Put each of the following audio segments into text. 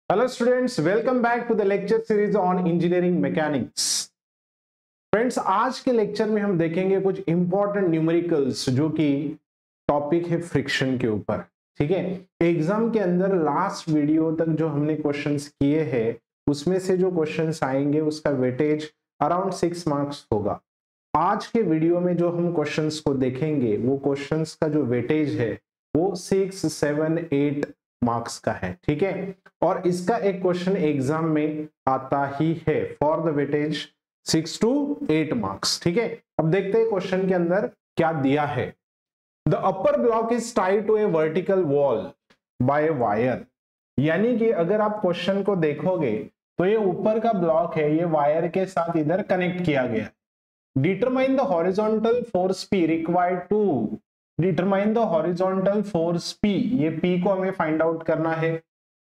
Hello students, welcome back to the lecture series on engineering mechanics. Friends, आज के lecture में हम देखेंगे कुछ इंपॉर्टेंट न्यूमेरिकल्स जो कि टॉपिक है फ्रिक्शन के ऊपर। ठीक है, एग्जाम के अंदर लास्ट वीडियो तक जो हमने क्वेश्चंस किए हैं उसमें से जो क्वेश्चंस आएंगे उसका वेटेज अराउंड 6 मार्क्स होगा। आज के वीडियो में जो हम क्वेश्चंस को देखेंगे वो क्वेश्चंस का जो वेटेज है वो 6, 7, 8 मार्क्स का है। ठीक है, और इसका एक क्वेश्चन एग्जाम में आता ही है for the weightage 6 to 8 marks. ठीक है, अब देखते हैं क्वेश्चन के अंदर क्या दिया है। The upper block is tied to a vertical wall by wire, यानी कि अगर आप क्वेश्चन को देखोगे तो ये ऊपर का ब्लॉक है, ये वायर के साथ इधर कनेक्ट किया गया। Determine the horizontal force P required to determine the horizontal force P, ये P को हमें फाइंड आउट करना है।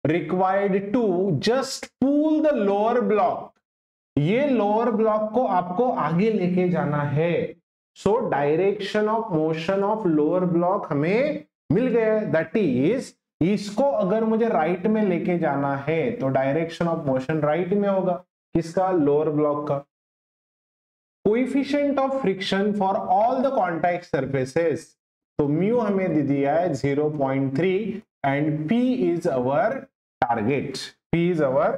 Required to just pull the lower block, ये लोअर ब्लॉक को आपको आगे लेके जाना है। So direction of motion of lower block हमें मिल गया, दैट इज इसको अगर मुझे राइट में लेके जाना है तो डायरेक्शन ऑफ मोशन राइट में होगा, किसका, लोअर ब्लॉक का। Coefficient of friction for all the contact surfaces, तो म्यू हमें दे दिया है 0.3 and P is our target, P is our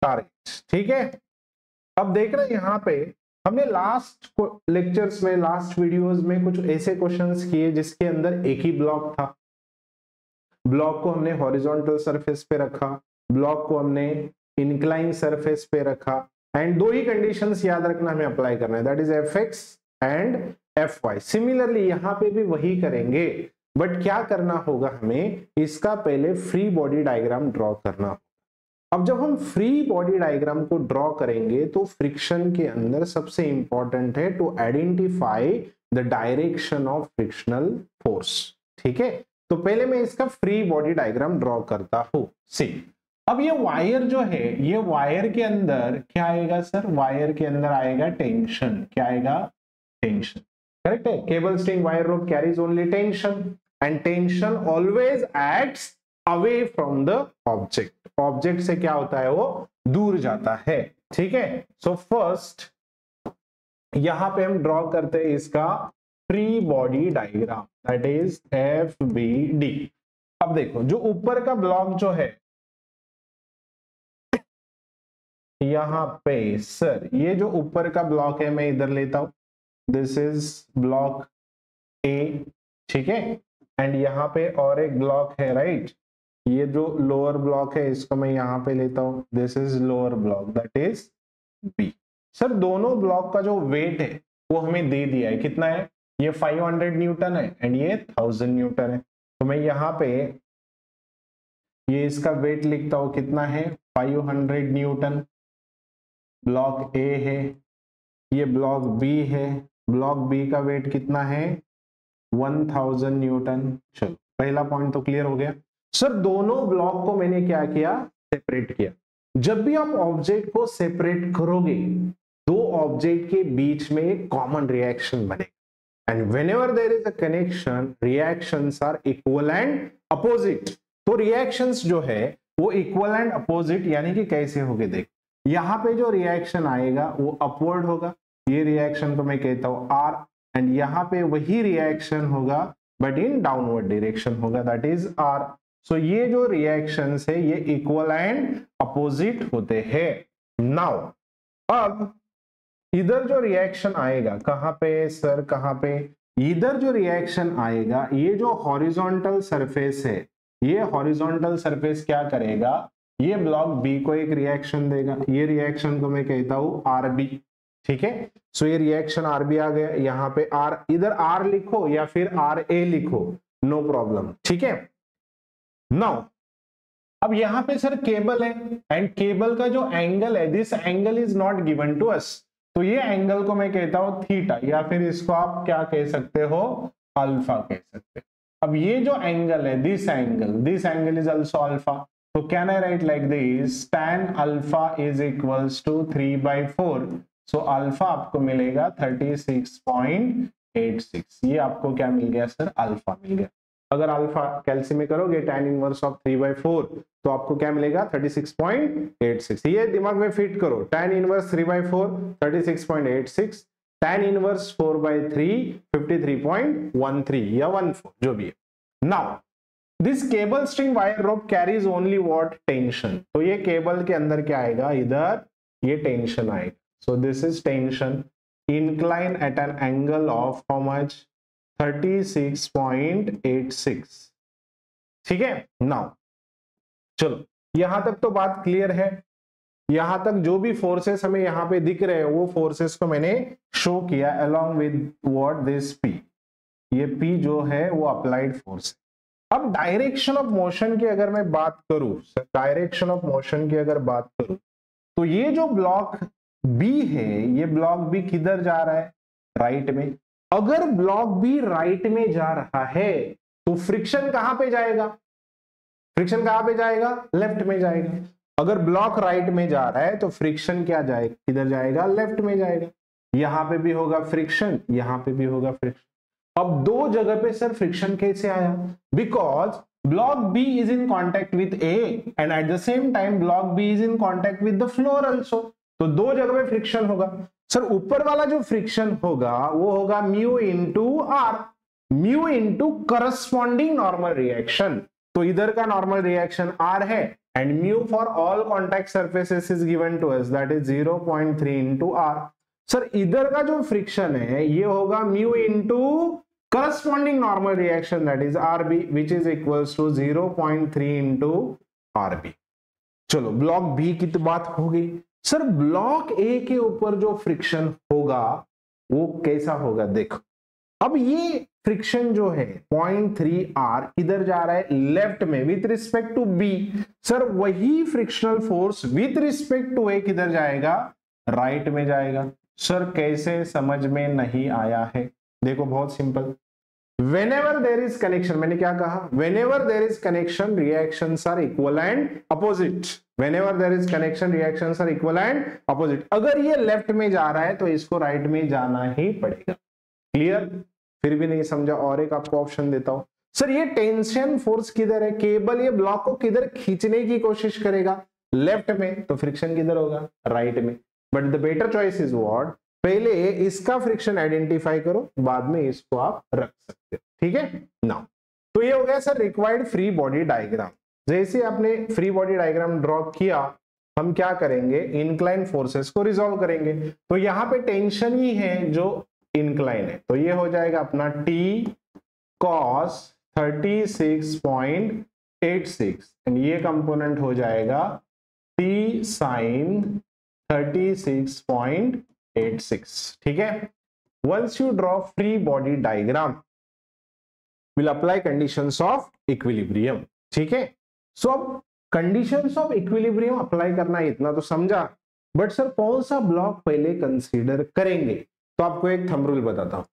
target. ठीक है, अब देख रहे हैं यहाँ पे हमने लास्ट लेक्चर्स में, लास्ट वीडियोस में कुछ ऐसे क्वेश्चंस किए जिसके अंदर एक ही ब्लॉक था। ब्लॉक को हमने हॉरिजॉन्टल सरफेस पे रखा, ब्लॉक को हमने इंक्लाइन सरफेस पे रखा एंड दो ही कंडीशंस याद रखना हमें अप्लाई करना है, that is Fx and Fy। Similarly यहाँ पे भी वही करेंगे, बट क्या करना होगा, हमें इसका पहले फ्री बॉडी डायग्राम ड्रॉ करना होगा। अब जब हम फ्री बॉडी डायग्राम को ड्रॉ करेंगे तो फ्रिक्शन के अंदर सबसे इंपॉर्टेंट है to identify the direction of frictional force. ठीक है, तो पहले मैं इसका फ्री बॉडी डायग्राम ड्रॉ करता हूं। सी, अब ये वायर जो है, ये वायर के अंदर क्या आएगा सर, वायर के अंदर आएगा टेंशन। क्या आएगा, टेंशन। करेक्ट है, cable string wire rope carries only tension and tension always acts away from the object. Object से क्या होता है, वो दूर जाता है। ठीक है, सो फर्स्ट यहां पे हम ड्रॉ करते हैं इसका free body diagram, that is FBD। अब देखो, जो ऊपर का ब्लॉक जो है यहां पे, सर ये जो ऊपर का ब्लॉक है मैं इधर लेता हूं, दिस इज ब्लॉक A। ठीक है, एंड यहाँ पे और एक ब्लॉक है, राइट, ये जो लोअर ब्लॉक है इसको मैं यहाँ पे लेता हूं, this is lower block, that is B। Sir दोनों ब्लॉक का जो वेट है वो हमें दे दिया है, कितना है, ये 500 न्यूटन है एंड ये 1000 न्यूटन है। तो मैं यहाँ पे ये इसका वेट लिखता हूं, कितना है, 500 न्यूटन। ब्लॉक A है, ये ब्लॉक B है, ब्लॉक B का वेट कितना है, 1000 न्यूटन। चलो पहला पॉइंट तो क्लियर हो गया। सर दोनों ब्लॉक को मैंने क्या किया, सेपरेट किया। जब भी आप ऑब्जेक्ट को सेपरेट करोगे दो ऑब्जेक्ट के बीच में एक कॉमन रिएक्शन बनेगा and whenever there is a connection reactions are equal and opposite. तो रिएक्शंस जो है वो इक्वल एंड अपोजिट, यानी कि कैसे होगे, देख यहाँ पे जो रिएक्शन आएगा वो अपवर्ड होगा, ये रिएक्शन को मैं कहता हूं R, एंड यहाँ पे वही रिएक्शन होगा बट इन डाउनवर्ड डायरेक्शन होगा, दैट इज R। सो ये जो रिएक्शंस है ये इक्वल एंड अपोजिट होते हैं। नाउ अब इधर जो रिएक्शन आएगा, कहां पे सर, कहां पे, इधर जो रिएक्शन आएगा, ये जो हॉरिजॉन्टल सरफेस है, ये हॉरिजॉन्टल सरफेस क्या करेगा, ये ब्लॉक B को एक रिएक्शन देगा, ये रिएक्शन को मैं कहता हूं RB। ठीक है, सो ये रिएक्शन RB आ गया, यहाँ पे R, इधर R लिखो या फिर RA लिखो, नो प्रॉब्लम। ठीक है, नाउ अब यहाँ पे सर केबल है एंड केबल का जो एंगल है, this angle is not given to us, तो ये एंगल को मैं कहता हूं थीटा, या फिर इसको आप क्या कह सकते हो, अल्फा कह सकते हो। अब ये जो एंगल है, this angle is also alpha, तो can I write like this, tan alpha is equals to 3/4, so alpha आपको मिलेगा 36.86। ये आपको क्या मिल गया सर, अल्फा मिल गया। अगर अल्फा कैल्सियम में करोगे tan इनवर्स ऑफ 3/4 तो आपको क्या मिलेगा 36.86। ये दिमाग में फिट करो, tan इनवर्स 3/4 36.86, tan इनवर्स 4/3 53.13 या 14 जो भी है। Now this cable string wire rope carries only what tension, तो ये केबल के अंदर क्या आएगा, इधर ये टेंशन आएगा। So this is tension incline at an angle of how much 36.86। ठीक है। नाउ चलो यहां तक तो बात क्लियर है। यहां तक जो भी फोर्सेस हमें यहां पे दिख रहे हैं वो फोर्सेस को मैंने शो किया along with what this P। ये P जो है वो अप्लाइड फोर्स है। अब डायरेक्शन ऑफ मोशन की अगर मैं बात करूं, डायरेक्शन ऑफ मोशन की अगर बात करूं, तो ये जो ब्लॉक बी है, ये ब्लॉक बी किधर जा रहा है, राइट में। अगर ब्लॉक बी राइट में जा रहा है तो फ्रिक्शन कहां पे जाएगा, फ्रिक्शन कहां पे जाएगा, लेफ्ट में जाएगा। अगर ब्लॉक राइट में जा रहा है तो फ्रिक्शन क्या जाएगा, किधर जाएगा, लेफ्ट में जाएगा। यहां पे भी होगा फ्रिक्शन, यहां पे भी होगा फ्रिक्शन। अब दो जगह पे सर फ्रिक्शन कैसे आया, because block B is in contact with A and at the same time block B is in contact with the floor also, तो दो जगह पे फ्रिक्शन होगा। सर ऊपर वाला जो फ्रिक्शन होगा वो होगा mu into R, mu into corresponding normal reaction, तो इधर का नॉर्मल रिएक्शन आर है and mu for all contact surfaces is given to us, that is 0.3 into R. Sir इधर का जो फ्रिक्शन है ये होगा mu into corresponding normal reaction that is RB which is equals to 0.3 into RB. चलो block B की तो बात हो गई। सर ब्लॉक ए के ऊपर जो फ्रिक्शन होगा वो कैसा होगा, देखो अब ये फ्रिक्शन जो है 0.3 आर किधर जा रहा है, लेफ्ट में with respect to B. Sir वही frictional force with respect to A किधर जाएगा, राइट में जाएगा। सर कैसे, समझ में नहीं आया है, देखो बहुत simple. whenever there is connection, मैंने क्या कहा, whenever there is connection reactions are equal and opposite, whenever there is connection reactions are equal and opposite। अगर ये लेफ्ट में जा रहा है तो इसको राइट में जाना ही पड़ेगा। क्लियर, फिर भी नहीं समझा, और एक आपको ऑप्शन देता हूं। सर ये टेंशन फोर्स किधर है, केबल ये ब्लॉक को किधर खींचने की कोशिश करेगा, लेफ्ट में, तो फ्रिक्शन किधर होगा, राइट में। But the better choice is what, पहले इसका फ्रिक्शन आइडेंटिफाई करो, बाद में इसको आप रख सकते हो। ठीक है नाउ, तो ये हो गया sir required free body diagram. जैसे आपने फ्री बॉडी डायग्राम ड्रॉ किया, हम क्या करेंगे, इंक्लाइन फोर्सेस को रिजॉल्व करेंगे। तो यहां पे टेंशन ही है जो इंक्लाइन है, तो ये हो जाएगा अपना T cos 36.86 एंड ये कंपोनेंट हो जाएगा T sin 36.86। ठीक है, once you draw free body diagram will apply conditions of equilibrium। ठीक है, सो अब कंडीशंस ऑफ इक्विलिब्रियम अप्लाई करना है, इतना तो समझा। बट सर कौन सा ब्लॉक पहले कंसीडर करेंगे, तो आपको एक थंब रूल बताता हूं।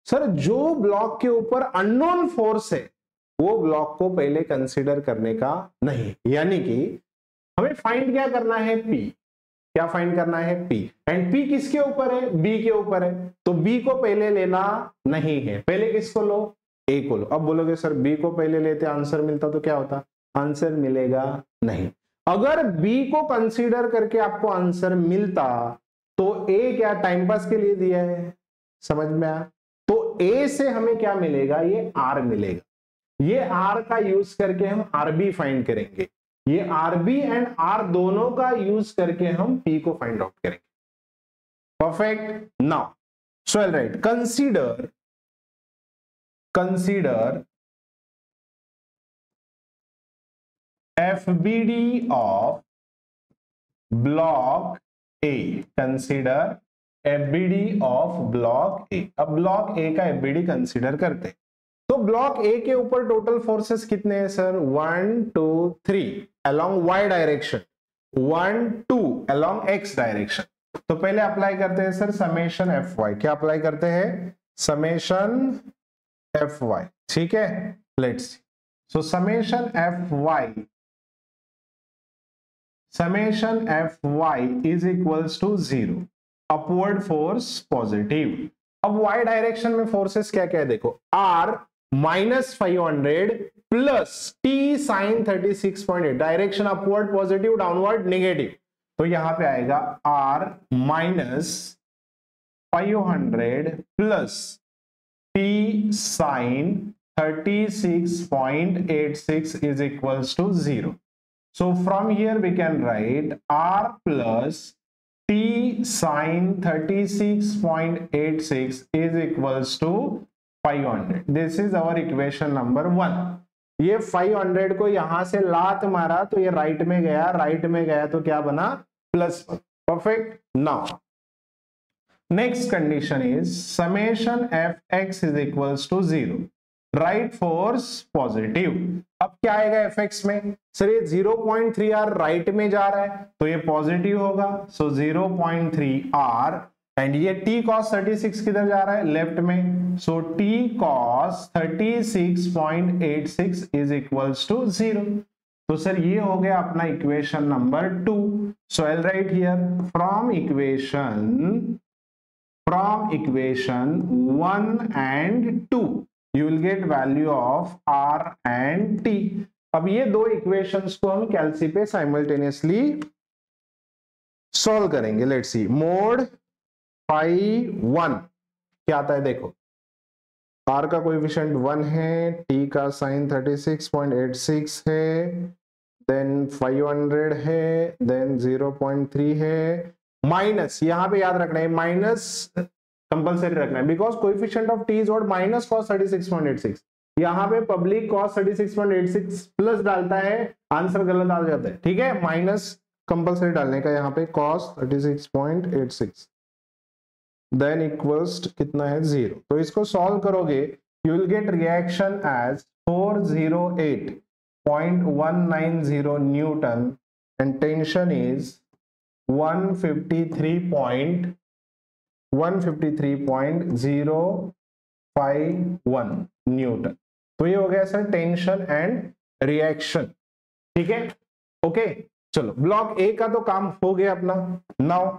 सर जो ब्लॉक के ऊपर अननोन फोर्स है वो ब्लॉक को पहले कंसीडर करने का नहीं, यानी कि हमें फाइंड क्या करना है, P। क्या फाइंड करना है, P, एंड P किसके ऊपर है, B के ऊपर है, तो B को पहले लेना नहीं है। पहले किसको लो, A को लो। अब बोलोगे सर B को पहले लेते आंसर मिलता, तो क्या होता, आंसर मिलेगा नहीं। अगर B को कंसीडर करके आपको आंसर मिलता तो A क्या टाइम पास के लिए दिया है, समझ में आया। तो A से हमें क्या मिलेगा, ये R मिलेगा। ये R का यूज करके हम RB फाइंड करेंगे, ये RB एंड R दोनों का यूज करके हम P को फाइंड आउट करेंगे। Perfect, now so right, consider FBD of block A, consider FBD of block A। अब ब्लॉक A का FBD कंसीडर करते, तो ब्लॉक A के ऊपर टोटल फोर्सेस कितने हैं sir, 1 2 3 along Y direction, 1 2 along X direction. तो पहले अप्लाई करते हैं सर समेशन FY, क्या अप्लाई करते हैं, समेशन FY। ठीक है, let's see, so summation FY is equals to 0, upward force positive. अब Y डायरेक्शन में फोर्सेस क्या क्या है, देखो R -500 plus T sine 36.8, direction upward positive, downward negative, तो यहां पे आएगा R minus 500 plus T sine 36.86 is equals to 0. So from here we can write r plus t sine 36.86 is equals to 500. This is our equation number 1. ये 500 को यहां से लात मारा तो ये राइट में गया, राइट में गया तो क्या बना, plus 1. Perfect. Now next condition is summation F X is equals to 0, right force positive. अब क्या आएगा एफ एक्स में, सर ये 0.3 आर राइट में जा रहा है तो ये पॉजिटिव होगा, सो 0.3 आर, एंड ये t cos 36 किधर जा रहा है, लेफ्ट में, so t cos 36.86 is equals to 0. तो सर ये हो गया अपना equation number 2. So I write here from equation 1 and 2 you will get value of r and t. अब ये दो इक्वेशंस को हम कैलसी पे साइमल्टेनियसली सॉल्व करेंगे. Let's see. मोड फाई 1 क्या आता है, देखो r का कोएफिशिएंट 1 है, t का साइन 36.86 है, देन 500 है, देन 0.3 है, माइनस यहां पे याद रखना है, माइनस कंपलसरी रखना है because coefficient of t is what, minus cos 36.86. यहां पे पब्लिक cos 36.86 प्लस डालता है, आंसर गलत आ जाता है. ठीक है, माइनस कंपलसरी डालने का यहां पे cos 36.86 देन इक्वल्स कितना है, 0. तो इसको सॉल्व करोगे you will get reaction as 408.190 newton and tension is 153.051 newton. तो ये हो गया सर टेंशन एंड रिएक्शन. ठीक है, ओके. चलो ब्लॉक ए का तो काम हो गया अपना. नाउ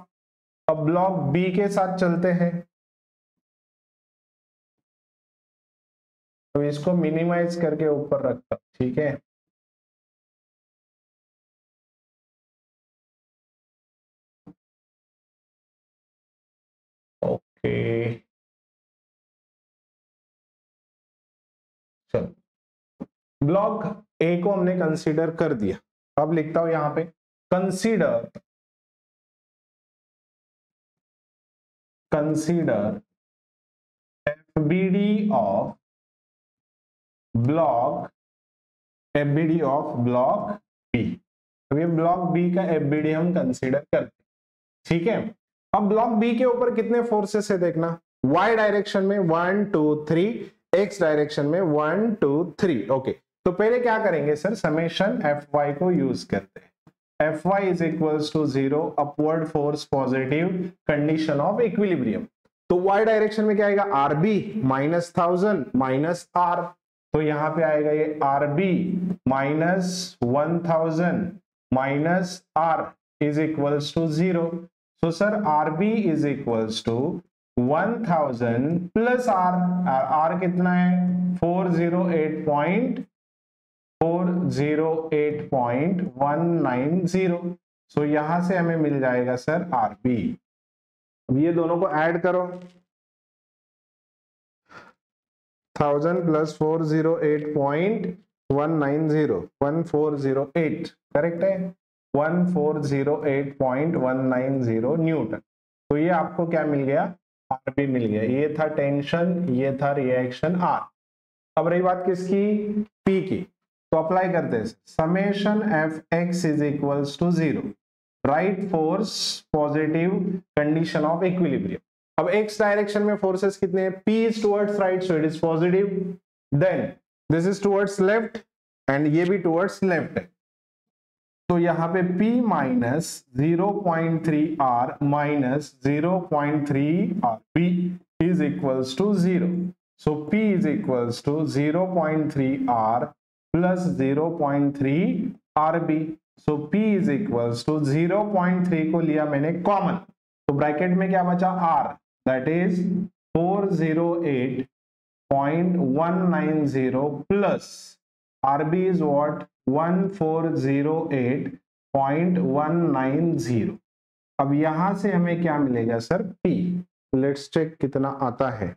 अब ब्लॉक बी के साथ चलते हैं. तो इसको मिनिमाइज करके ऊपर रखता हूं. ठीक है, ओके. चलो ब्लॉक ए को हमने कंसीडर कर दिया. अब लिखता हूं यहां पे consider FBD of block B. तो ये ब्लॉक बी का FBD हम कंसीडर करते हैं. ठीक है, अब ब्लॉक बी के ऊपर कितने फोर्सेस है देखना. y डायरेक्शन में 1 2 3, x डायरेक्शन में 1 2 3. ओके, तो पहले क्या करेंगे सर, समेशन Fy को यूज करते हैं. Fy is equals to 0, upward force positive, condition of equilibrium. तो y डायरेक्शन में क्या आएगा, RB माइनस 1000 माइनस r. तो यहां पे आएगा ये RB minus 1000 minus r is equals to 0. So sir, RB is equals to 1000 plus R कितना है, 408.190. So यहां से हमें मिल जाएगा सर RB. अब ये दोनों को ऐड करो, 1000 plus 408.190, 1408 करेक्ट है, 1408.190 न्यूटन. तो ये आपको क्या मिल गया, आरबी मिल गया. ये था टेंशन, ये था रिएक्शन आर. अब रही बात किसकी, पी की. तो अप्लाई करते हैं, summation F X is equals to 0, right force positive, condition of equilibrium. अब एक्स डायरेक्शन में फोर्सेस कितने हैं, P is towards right so it is positive, then this is towards left and ये भी टुवर्ड्स लेफ्ट है. तो यहां पे P minus 0.3 R minus 0.3 RB is equals to 0. So P is equals to 0.3 R plus 0.3 RB. So P is equals to 0.3 को लिया मैंने common, तो ब्रैकेट में क्या बचा R, that is 408.190 plus RB is what 1408.190। अब यहां से हमें क्या मिलेगा सर P। लेट्स चेक कितना आता है।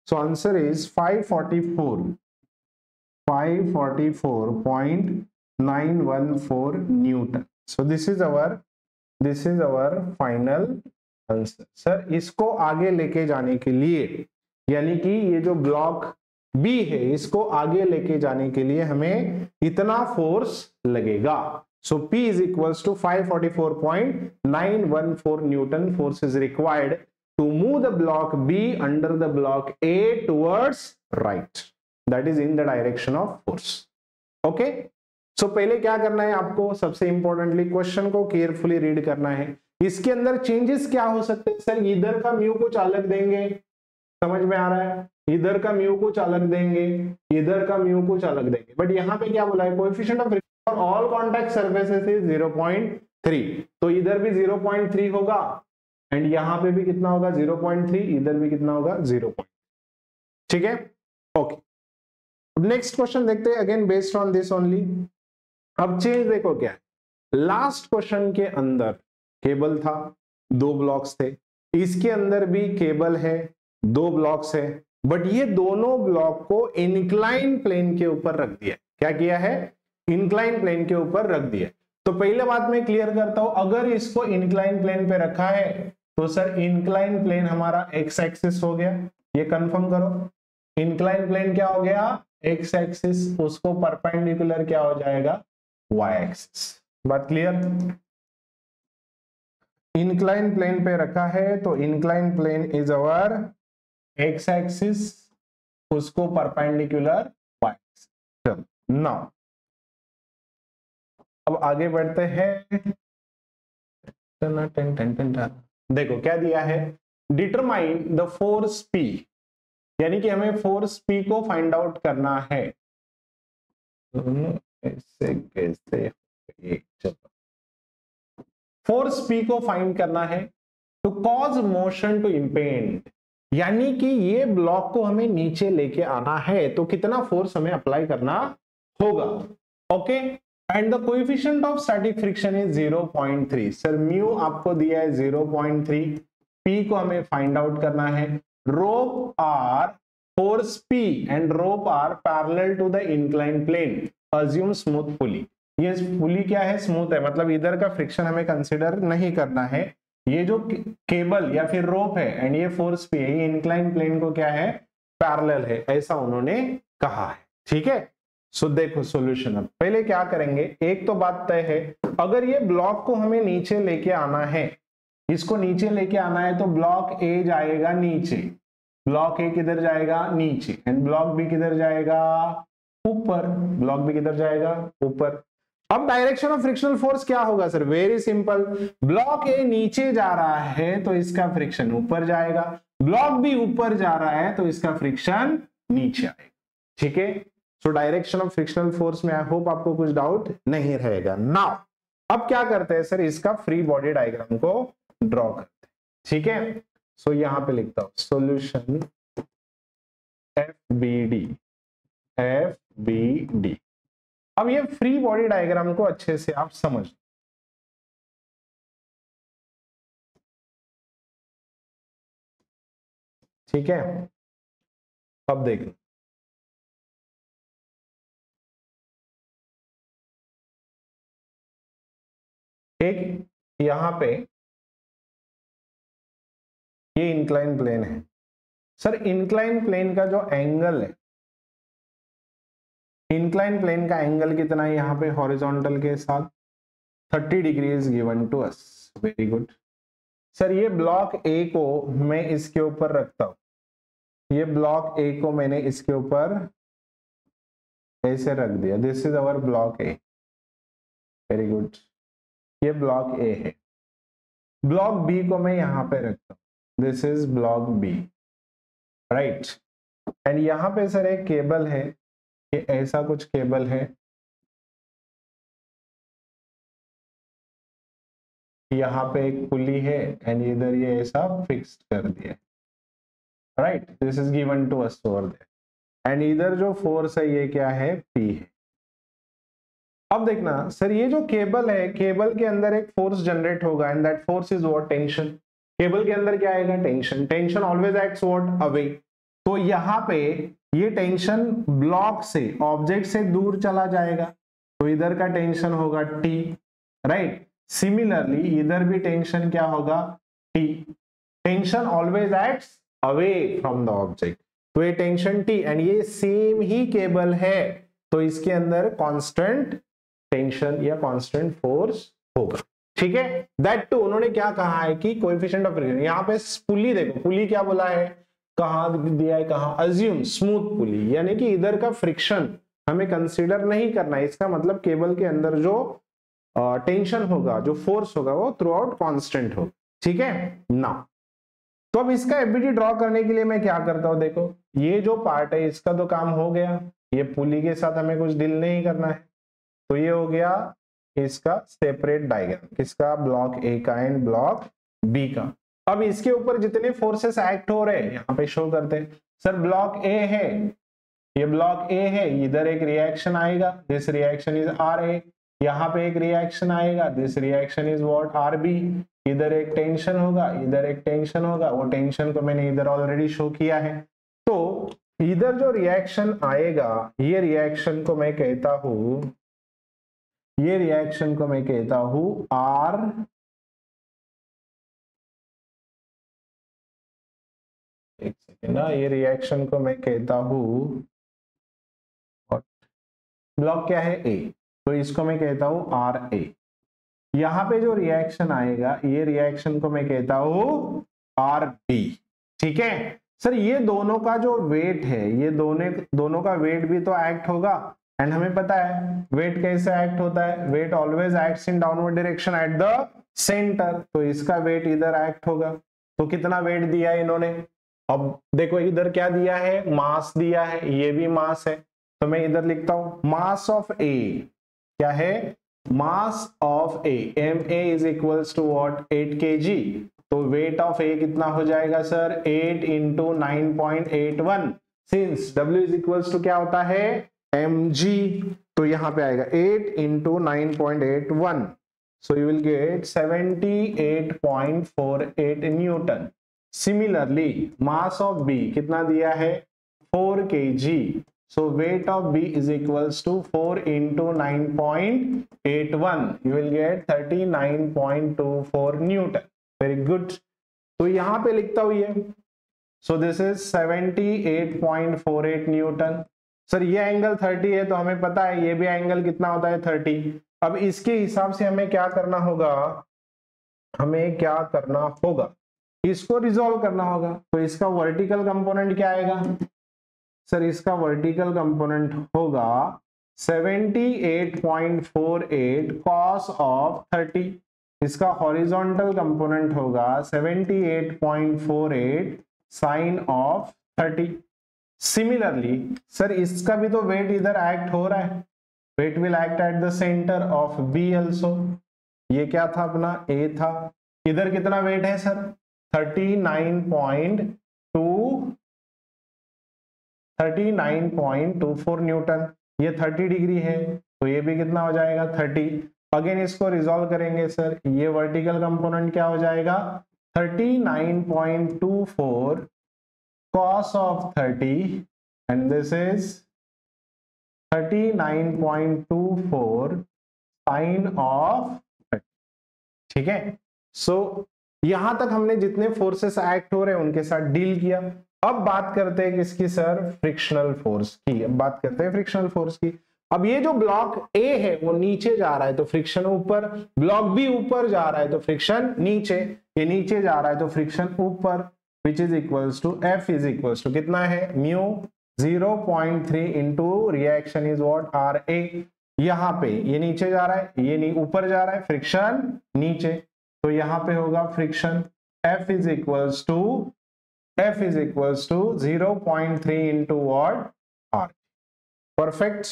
So answer is 544.914 Newton. So this is our final answer. Sir इसको आगे लेके जाने के लिए, यानी कि ये जो ब्लॉक बी है इसको आगे लेके जाने के लिए हमें इतना फोर्स लगेगा। So P is equals to 544.914 newton force is required to move the block B under the block A towards right, that is in the direction of force. Okay, so पहले क्या करना है आपको, सबसे इंपॉर्टेंटली क्वेश्चन को carefully read करना है। इसके अंदर चेंजेस क्या हो सकते हैं सर, इधर का म्यू कुछ अलग देंगे, समझ में आ रहा है, इधर का म्यू कुछ अलग देंगे, इधर का म्यू कुछ अलग देंगे, बट यहाँ पे क्या बोला है, coefficient of friction for all contact surfaces is 0.3, तो इधर भी 0.3 होगा एंड यहां पे भी कितना होगा 0.3, इधर भी कितना होगा 0. ठीक है, ओके। अब नेक्स्ट क्वेश्चन देखते हैं, again based on this only. अब चेंज देखो क्या है, लास्ट क्वेश्चन के अंदर केबल था, 2 ब्लॉक्स थे, इसके अंदर भी केबल है, 2 ब्लॉक्स है, बट ये दोनों ब्लॉक को इंक्लाइन प्लेन के ऊपर रख दिया। क्या किया है, इंक्लाइन प्लेन के ऊपर रख दिया। तो पहले बात मैं क्लियर करता हूं, अगर इसको इंक्लाइन प्लेन पे रखा है तो सर इंक्लाइन प्लेन हमारा एक्स एक्सिस हो गया, ये कंफर्म करो। इंक्लाइन प्लेन क्या हो गया, एक्स एक्सिस, उसको परपेंडिकुलर क्या हो जाएगा, वाई एक्सिस। बात क्लियर, इंक्लाइन प्लेन पे रखा है तो incline plane is our X axis, उसको परपेंडिकुलर वाई एक्सिस। नाउ अब आगे बढ़ते हैं, देखो क्या दिया है, डिटरमाइन द फोर्स P, यानी कि हमें फोर्स P को फाइंड आउट करना है। ऐसे कैसे, फोर्स P को फाइंड करना है टू कॉज मोशन टू इंपेंड, यानी कि ये ब्लॉक को हमें नीचे लेके आना है तो कितना फोर्स हमें अप्लाई करना होगा। Okay, and the coefficient of static friction is 0.3। Sir mu आपको दिया है 0.3, P को हमें फाइंड आउट करना है। Rope R, force P and rope R parallel to the incline plane, assume smooth pulley. ये पुली क्या है, स्मूथ है, मतलब इधर का फ्रिक्शन हमें कंसीडर नहीं करना है। ये जो केबल या फिर रोप है एंड ये फोर्स P है, ये इंक्लाइन प्लेन को क्या है, पैरेलल है, ऐसा उन्होंने कहा है। ठीक है, सो देखो सॉल्यूशन। अब पहले क्या करेंगे, एक तो बात तय है, अगर ये ब्लॉक को हमें नीचे लेके आना है, इसको नीचे लेके आना है तो ब्लॉक ए जाएगा नीचे, ब्लॉक ए किधर जाएगा, नीचे, एंड ब्लॉक बी किधर जाएगा, ऊपर, ब्लॉक बी किधर जाएगा, ऊपर। अब डायरेक्शन ऑफ फ्रिक्शनल फोर्स क्या होगा सर, वेरी सिंपल, ब्लॉक ए नीचे जा रहा है तो इसका फ्रिक्शन ऊपर जाएगा, ब्लॉक बी ऊपर जा रहा है तो इसका फ्रिक्शन नीचे आएगा। ठीक है, so direction of frictional force में आई होप आपको कुछ डाउट नहीं रहेगा। नाउ अब क्या करते हैं सर, इसका फ्री बॉडी डायग्राम को ड्रॉ करते हैं। ठीक है, सो यहां पे लिखता हूं सॉल्यूशन एफ बी डी। अब ये फ्री बॉडी डायग्राम को अच्छे से आप समझ, ठीक है। अब देखो, एक यहां पे ये इंक्लाइन प्लेन है। सर इंक्लाइन प्लेन का जो एंगल है, इंक्लाइन प्लेन का एंगल कितना है यहाँ पे हॉरिजॉन्टल के साथ, 30 degree is given to us. Very good. Sir ये ब्लॉक ए को मैं इसके ऊपर रखता हूं, ये ब्लॉक ए को मैंने इसके ऊपर ऐसे रख दिया, this is our block A. Very good, ये ब्लॉक ए है। ब्लॉक बी को मैं यहां पे रखता हूं, this is block B, right. And यहां पे सर एक केबल है, ये ऐसा कुछ केबल है, यहाँ पे एक पुली है एंड इधर ये ऐसा फिक्स्ड कर दिया, right, this is given to us over there and इधर जो फोर्स है ये क्या है, P है। अब देखना सर, ये जो केबल है, केबल के अंदर एक फोर्स जनरेट होगा and that force is what, tension. Cable के अंदर क्या आएगा, tension. Tension always acts what, away. तो यहाँ पे ये टेंशन ब्लॉक से, ऑब्जेक्ट से दूर चला जाएगा, तो इधर का टेंशन होगा T, राइट। सिमिलरली इधर भी टेंशन क्या होगा, T। Tension always acts away from the object, तो ये टेंशन T एंड ये सेम ही केबल है, तो इसके अंदर कांस्टेंट टेंशन या कांस्टेंट फोर्स होगा, ठीक है। दैट टू उन्होंने क्या कहा है कि कोएफिशिएंट ऑफ फ्रिक्शन, यहाँ पे पुली देखो, पुली क्या बोला है, कहां दिया है, कहां, अज्यूम स्मूथ पुली, यानी कि इधर का फ्रिक्शन हमें कंसीडर नहीं करना है। इसका मतलब केबल के अंदर जो टेंशन होगा, जो फोर्स होगा, वो थ्रू आउट कॉन्स्टेंट होगा, ठीक है ना। तो अब इसका एफबीटी ड्रॉ करने के लिए मैं क्या करता हूं, देखो ये जो पार्ट है इसका तो काम हो गया, ये पुली के साथ हमें कुछ डील नहीं करना है, तो ये हो गया इसका सेपरेट डायग्राम, किसका, ब्लॉक ए का एंड ब्लॉक बी का। अब इसके ऊपर जितने फोर्सेस एक्ट हो रहे हैं यहाँ पे शो करते हैं। सर ब्लॉक ए है, ये ब्लॉक ए है, इधर एक रिएक्शन आएगा, this reaction is R A, यहाँ पे एक रिएक्शन आएगा, this reaction is what, R B. इधर एक टेंशन होगा, इधर एक टेंशन होगा, वो टेंशन को मैंने इधर ऑलरेडी शो किया है। तो इधर जो रिएक्शन आएगा, ये रिएक्शन को मैं कहता हूं, ये रिएक्शन को मैं कहता हूं आर, एक सेकेंड ना, ये रिएक्शन को मैं कहता हूं, ब्लॉक क्या है, ए, तो इसको मैं कहता हूं आर ए। यहां पे जो रिएक्शन आएगा, ये रिएक्शन को मैं कहता हूं आर बी, ठीक है। सर ये दोनों का जो वेट है, ये दोनों का वेट भी तो एक्ट होगा, एंड हमें पता है वेट कैसे एक्ट होता है, weight always acts in downward direction at the centre, तो इसका वेट इधर एक्ट होगा। तो कितना वेट दिया है इन्होंने, अब देखो इधर क्या दिया है, मास दिया है, ये भी मास है, तो मैं इधर लिखता हूं मास ऑफ ए, क्या है, mass of A, M A is equals to what, 8 kg। तो वेट ऑफ ए कितना हो जाएगा sir, 8 into 9.81, since W is equals to क्या होता है, mg, तो यहां पे आएगा 8 into 9.81, so you will get 78.48 Newton. Similarly mass of B कितना दिया है, 4 kg, so weight of B is equals to 4 into 9.81, you will get 39.24 Newton. Very good, तो यहां पे लिखता हूं ये, so this is 78.48 Newton. Sir ये एंगल 30 है, तो हमें पता है ये भी एंगल कितना होता है, 30। अब इसके हिसाब से हमें क्या करना होगा, हमें क्या करना होगा, इसको रिजॉल्व करना होगा। तो इसका वर्टिकल कंपोनेंट क्या आएगा, सर इसका वर्टिकल कंपोनेंट होगा 78.48 कॉस ऑफ 30, इसका हॉरिजॉन्टल कंपोनेंट होगा 78.48 साइन ऑफ 30। सिमिलरली सर इसका भी तो वेट इधर एक्ट हो रहा है, weight will act at the centre of B also. ये क्या था अपना, ए था, इधर कितना वेट है सर, 39.24 न्यूटन, ये 30 डिग्री है, तो ये भी कितना हो जाएगा, 30। अगेन इसको रिजॉल्व करेंगे सर, ये वर्टिकल कंपोनेंट क्या हो जाएगा, 39.24 cos of 30 and this is 39.24 sin of 30, ठीक है। सो यहां तक हमने जितने फोर्सेस एक्ट हो रहे हैं उनके साथ डील किया। अब बात करते हैं किसकी सर, फ्रिक्शनल फोर्स की। अब बात करते हैं फ्रिक्शनल फोर्स की। अब ये जो ब्लॉक ए है वो नीचे जा रहा है तो फ्रिक्शन ऊपर, ब्लॉक बी ऊपर जा रहा है तो फ्रिक्शन नीचे, ये नीचे जा रहा है तो फ्रिक्शन ऊपर, which is equals to F is equals to कितना है, mu 0.3 into reaction is what, RA। यहाँ पे ये नीचे जा रहा है, ये नहीं ऊपर जा रहा है, फ्रिक्शन नीचे, तो यहाँ पे होगा friction F is equals to 0.3 into what, R। Perfect,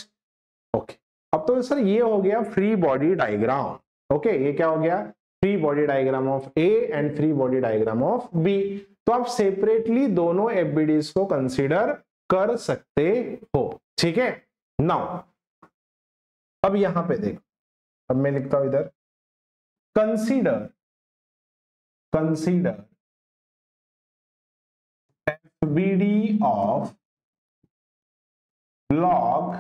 okay. अब तो सर ये हो गया फ्री बॉडी डायग्राम, ओके, ये क्या हो गया, free body diagram of A and free body diagram of B. तो आप सेपरेटली दोनों एफबीडीज को कंसीडर कर सकते हो, ठीक है। नाउ अब यहां पे देखो, अब मैं लिखता हूं इधर, consider FBD of block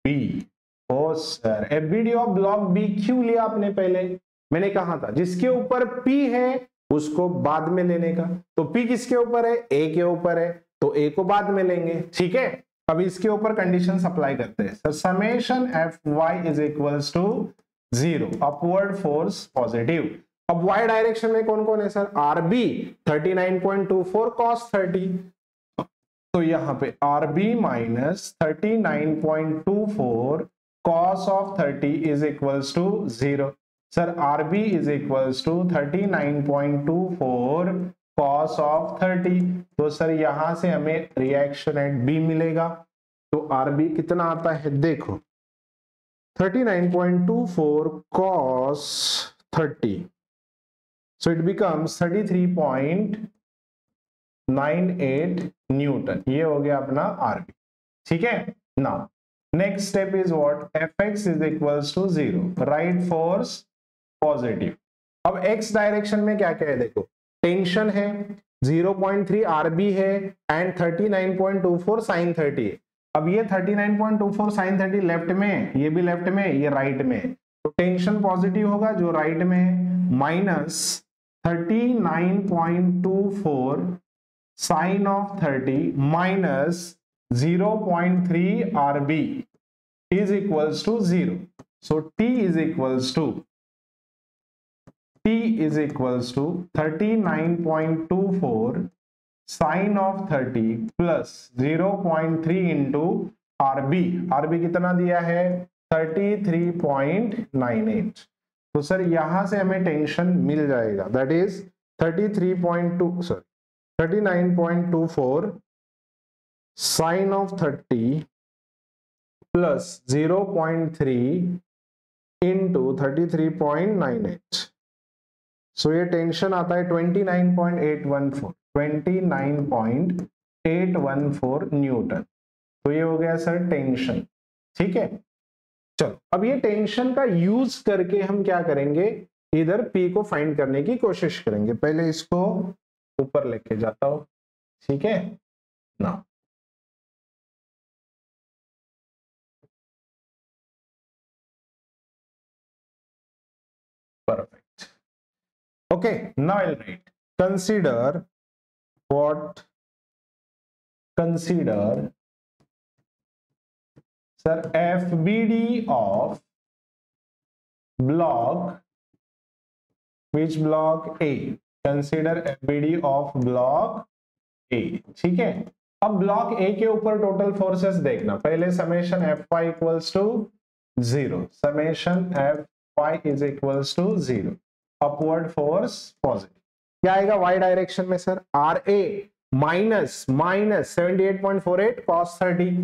B. Oh sir, FBD of block B क्यों लिया आपने? पहले मैंने कहा था जिसके ऊपर पी है उसको बाद में लेने का। तो पी किसके ऊपर है? ए के ऊपर है, तो ए को बाद में लेंगे, ठीक है। अब इसके ऊपर कंडीशन अप्लाई करते हैं। Sir summation F Y is equals to 0, upward force positive. अब वाई डायरेक्शन में कौन कौन है सर? आर बी 39.24 cos 30, तो यहां पे R B minus 39.24 cos of 30 is equals to 0. Sir RB is equals to 39.24 cos of 30। तो sir यहां से हमें रिएक्शन एट बी मिलेगा। तो RB कितना आता है देखो, 39.24 cos 30, so it becomes 33.98 Newton. ये हो गया अपना RB, ठीक है। Now next step is what? Fx is equals to 0, right force positive. अब x डायरेक्शन में क्या क्या है देखो, टेंशन है 0.3 RB है एंड 39.24 sin 30 है। अब ये 39.24 sin 30 लेफ्ट में, ये भी लेफ्ट में, ये राइट में, तो टेंशन पॉजिटिव होगा जो राइट में है, minus 39.24 sin of 30 minus 0.3 RB is equals to 0. So T is equals to 39.24 sin of 30 plus 0.3 into RB। RB कितना दिया है? 33.98। तो सर यहां से हमें टेंशन मिल जाएगा, that is 39.24 sin of 30 plus 0.3 into 33.98। सो ये टेंशन आता है 29.814 न्यूटन। तो ये हो गया सर टेंशन, ठीक है। चलो अब ये टेंशन का यूज करके हम क्या करेंगे, इधर P को फाइंड करने की कोशिश करेंगे। पहले इसको ऊपर लेके जाता हूं, ठीक है ना। Perfect. Okay, now I'll write consider sir FBD of block, which block? A. Consider FBD of block A, ठीक है। अब ब्लॉक ए के ऊपर टोटल फोर्सेस देखना, पहले summation F Y equals to 0, summation F Y is equals to 0, upward force positive. क्या आएगा Y direction में sir? R A minus 78.48 cos 30,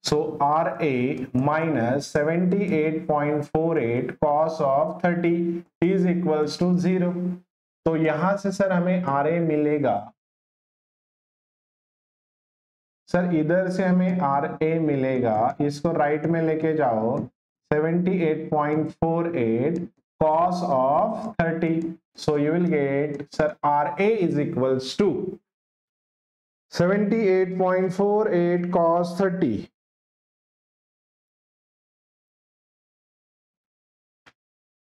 so R A minus 78.48 cos of 30 is equals to 0। तो यहां से sir हमें R A मिलेगा, sir इधर से हमें आर ए मिलेगा, इसको राइट में लेके जाओ, 78.48 cos of 30, so you will get sir RA is equals to 78.48 cos 30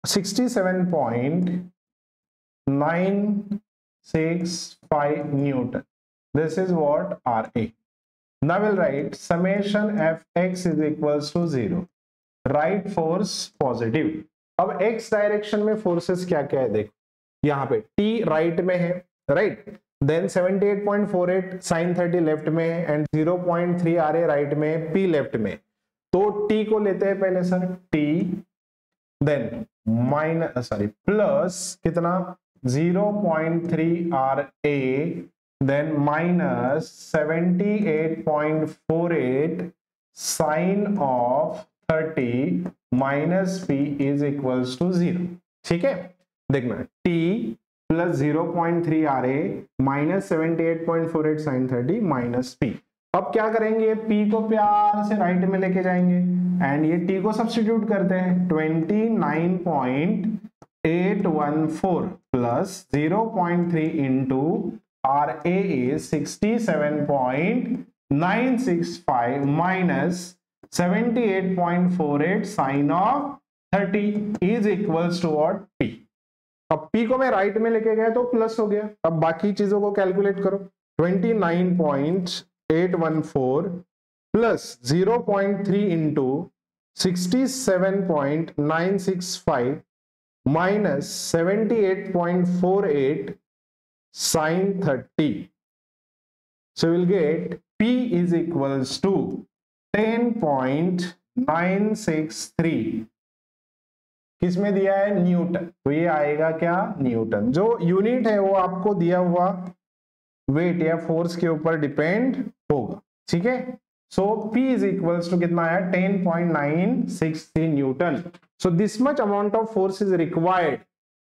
67.965 Newton. This is what RA. Now we'll write summation Fx is equals to 0, right force positive। अब x direction में forces क्या क्या है देखो, यहाँ पे t right में है, राइट, देन 78.48 sin 30 लेफ्ट में है एंड 0.3 RA राइट में, p लेफ्ट में। तो t को लेते हैं पहले sir t, then minus plus कितना 0.3 RA, then minus 78.48 sin of 30 minus P is equals to 0, ठीक है। देखना t plus 0.3 R A minus 78.48 sine 30 minus P. अब क्या करेंगे, p को प्यार से राइट में लेके जाएंगे एंड ये t को सब्स्टिट्यूट करते हैं। 29.814 plus 0.3 into R A is 67.965 minus 78.48 sine of 30 is equals to what, p। अब p को मैं राइट में लेके गया तो प्लस हो गया। अब बाकी चीजों को कैलकुलेट करो। 29.814 plus 0.3 into 67.965 minus 78.48 sin 30. So we'll get P is equals to 10.963। किसमें दिया है, न्यूटन, तो ये आएगा क्या, न्यूटन। जो यूनिट है वो आपको दिया हुआ वेट या फोर्स के ऊपर डिपेंड होगा, ठीक है। So P is equals to कितना है, 10.963 newton. So this much amount of force is required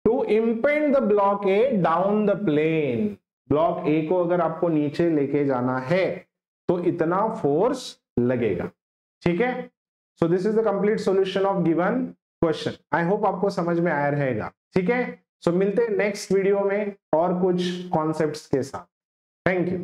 to impend the block A down the plane. Block A को अगर आपको नीचे लेके जाना है तो इतना फोर्स लगेगा, ठीक है। So this is the complete solution of given question. I hope आपको समझ में आया रहेगा, ठीक है। सो मिलते हैं नेक्स्ट वीडियो में और कुछ कॉन्सेप्ट्स के साथ। Thank you.